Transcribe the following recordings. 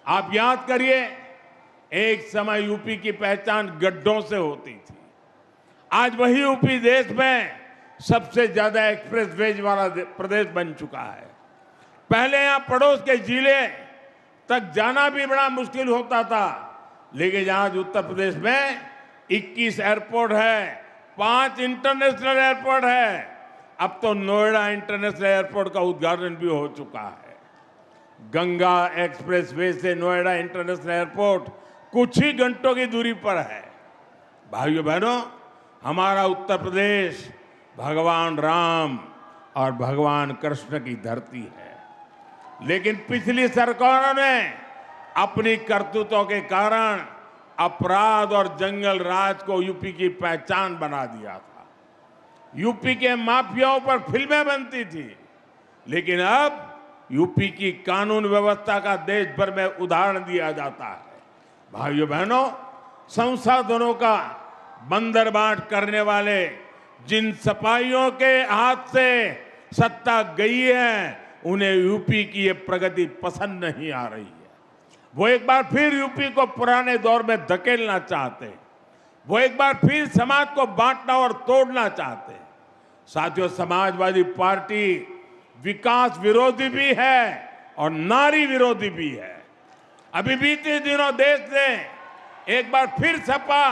आप याद करिए, एक समय यूपी की पहचान गड्ढों से होती थी। आज वही यूपी देश में सबसे ज्यादा एक्सप्रेस वेज वाला प्रदेश बन चुका है। पहले यहां पड़ोस के जिले तक जाना भी बड़ा मुश्किल होता था, लेकिन आज उत्तर प्रदेश में 21 एयरपोर्ट है, 5 इंटरनेशनल एयरपोर्ट है। अब तो नोएडा इंटरनेशनल एयरपोर्ट का उद्घाटन भी हो चुका है। गंगा एक्सप्रेसवे से नोएडा इंटरनेशनल एयरपोर्ट कुछ ही घंटों की दूरी पर है। भाइयों बहनों, हमारा उत्तर प्रदेश भगवान राम और भगवान कृष्ण की धरती है, लेकिन पिछली सरकारों ने अपनी करतूतों के कारण अपराध और जंगल राज को यूपी की पहचान बना दिया था। यूपी के माफियाओं पर फिल्में बनती थी, लेकिन अब यूपी की कानून व्यवस्था का देश भर में उदाहरण दिया जाता है। भाइयों बहनों, संसाधनों का बंदरबाट करने वाले जिन सिपाहियों के हाथ से सत्ता गई है, उन्हें यूपी की ये प्रगति पसंद नहीं आ रही है। वो एक बार फिर यूपी को पुराने दौर में धकेलना चाहते हैं। वो एक बार फिर समाज को बांटना और तोड़ना चाहते हैं। साथियों, समाजवादी पार्टी विकास विरोधी भी है और नारी विरोधी भी है। अभी बीते दिनों देश ने एक बार फिर सपा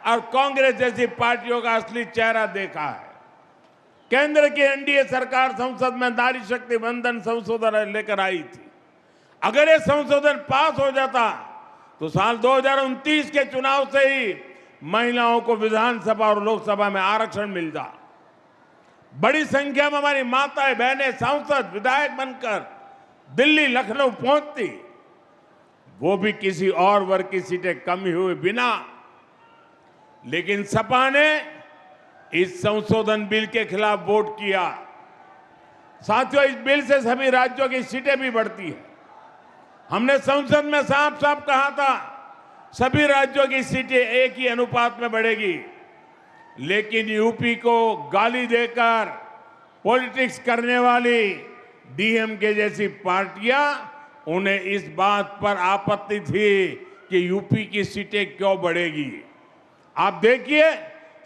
और कांग्रेस जैसी पार्टियों का असली चेहरा देखा है। केंद्र की एनडीए सरकार संसद में नारी शक्ति वंदन संशोधन लेकर आई थी। अगर ये संशोधन पास हो जाता तो साल 2029 के चुनाव से ही महिलाओं को विधानसभा और लोकसभा में आरक्षण मिल जाता। बड़ी संख्या में हमारी माताएं बहनें सांसद विधायक बनकर दिल्ली लखनऊ पहुंचती, वो भी किसी और वर्ग की सीटें कम हुए बिना। लेकिन सपा ने इस संशोधन बिल के खिलाफ वोट किया। साथियों, इस बिल से सभी राज्यों की सीटें भी बढ़ती है। हमने संसद में साफ साफ कहा था सभी राज्यों की सीटें एक ही अनुपात में बढ़ेगी, लेकिन यूपी को गाली देकर पॉलिटिक्स करने वाली डीएमके जैसी पार्टियां, उन्हें इस बात पर आपत्ति थी कि यूपी की सीटें क्यों बढ़ेगी। आप देखिए,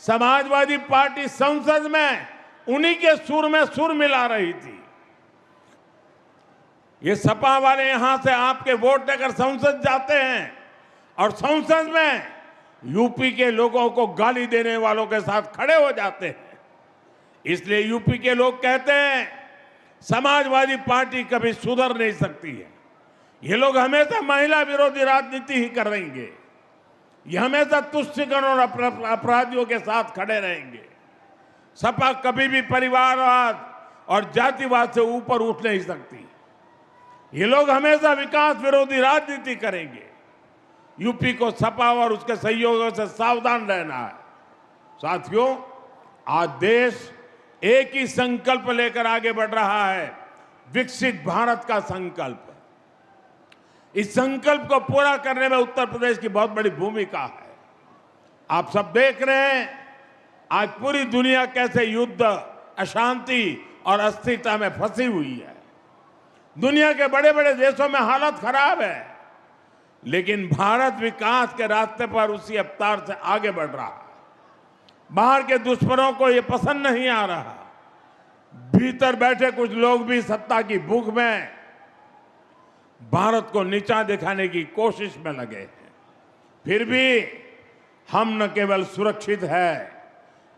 समाजवादी पार्टी संसद में उन्हीं के सुर में सुर मिला रही थी। ये सपा वाले यहां से आपके वोट लेकर संसद जाते हैं और संसद में यूपी के लोगों को गाली देने वालों के साथ खड़े हो जाते हैं। इसलिए यूपी के लोग कहते हैं समाजवादी पार्टी कभी सुधर नहीं सकती है। ये लोग हमेशा महिला विरोधी राजनीति ही करेंगे। ये हमेशा तुष्टिकरण और अपराधियों के साथ खड़े रहेंगे। सपा कभी भी परिवारवाद और जातिवाद से ऊपर उठ नहीं सकती। ये लोग हमेशा विकास विरोधी राजनीति करेंगे। यूपी को सपा और उसके सहयोगियों से सावधान रहना है। साथियों, आज देश एक ही संकल्प लेकर आगे बढ़ रहा है, विकसित भारत का संकल्प। इस संकल्प को पूरा करने में उत्तर प्रदेश की बहुत बड़ी भूमिका है। आप सब देख रहे हैं आज पूरी दुनिया कैसे युद्ध, अशांति और अस्थिरता में फंसी हुई है। दुनिया के बड़े बड़े देशों में हालत खराब है, लेकिन भारत विकास के रास्ते पर उसी रफ्तार से आगे बढ़ रहा है। बाहर के दुश्मनों को यह पसंद नहीं आ रहा। भीतर बैठे कुछ लोग भी सत्ता की भूख में भारत को नीचा दिखाने की कोशिश में लगे हैं। फिर भी हम न केवल सुरक्षित है,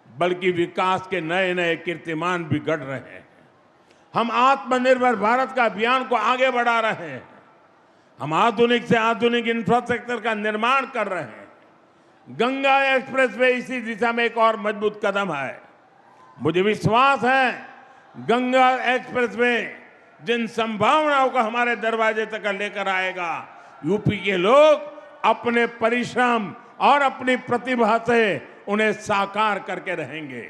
बल्कि विकास के नए नए कीर्तिमान भी गढ़ रहे हैं। हम आत्मनिर्भर भारत का अभियान को आगे बढ़ा रहे हैं। हम आधुनिक से आधुनिक इंफ्रास्ट्रक्चर का निर्माण कर रहे हैं। गंगा एक्सप्रेसवे इसी दिशा में एक और मजबूत कदम है। मुझे विश्वास है गंगा एक्सप्रेसवे जिन संभावनाओं को हमारे दरवाजे तक लेकर आएगा, यूपी के लोग अपने परिश्रम और अपनी प्रतिभा से उन्हें साकार करके रहेंगे।